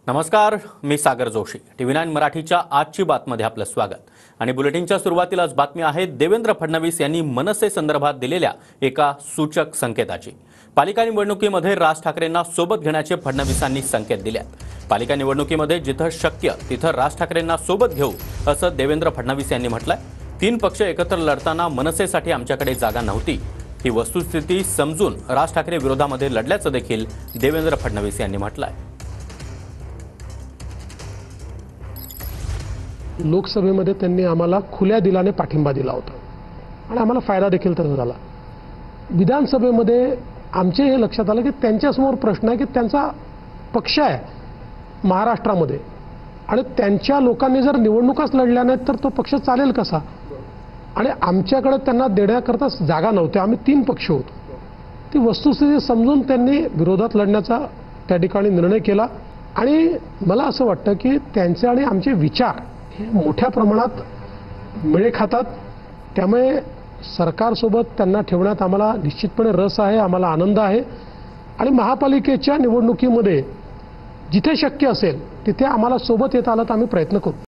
नमस्कार, मी सागर जोशी. TV9 मराठीच्या आजची बातमीमध्ये आपलं स्वागत. आणि बुलेटिनच्या सुरुवातीलाच बातमी आहे देवेंद्र फडणवीस यांनी मनसे संदर्भात दिलेल्या एका सूचक संकेताची. पालिका निवडणुकीमध्ये राज ठाकरेंना सोबत घेण्याचे फडणवीसांनी संकेत दिलेत. पालिका निवडणुकीमध्ये जिथं शक्य तिथं राज ठाकरेंना सोबत घेऊ असं देवेंद्र फडणवीस यांनी म्हटलंय. 3 पक्ष एकत्र लढताना मनसेसाठी आमच्याकडे जागा नव्हती. ही वस्तुस्थिती समजून राज ठाकरे विरोधामध्ये लढल्याचं देखील देवेंद्र फडणवीस यांनी म्हटलंय. लोकसभेमध्ये त्यांनी आम्हाला खुल्या दिलाने पाठिंबा दिला होता आणि आम्हाला फायदा देखील त्याचा झाला. विधानसभेमध्ये आमचे हे लक्षात आलं की त्यांच्यासमोर प्रश्न आहे की त्यांचा पक्ष आहे महाराष्ट्रामध्ये आणि त्यांच्या लोकांनी जर निवडणुकाच लढल्या नाहीत तर तो पक्ष चालेल कसा. आणि आमच्याकडे त्यांना देण्याकरता जागा नव्हत्या. आम्ही 3 पक्ष होतो. ती वस्तुस्थिती समजून त्यांनी विरोधात लढण्याचा त्या ठिकाणी निर्णय केला. आणि मला असं वाटतं की त्यांचे आणि आमचे विचार हे मोठ्या प्रमाणात मेळ खातात. त्यामुळे सरकारसोबत त्यांना ठेवण्यात आम्हाला निश्चितपणे रस आहे, आम्हाला आनंद आहे. आणि महापालिकेच्या निवडणुकीमध्ये जिथे शक्य असेल तिथे आम्हाला सोबत येता आलं तर आम्ही प्रयत्न करू.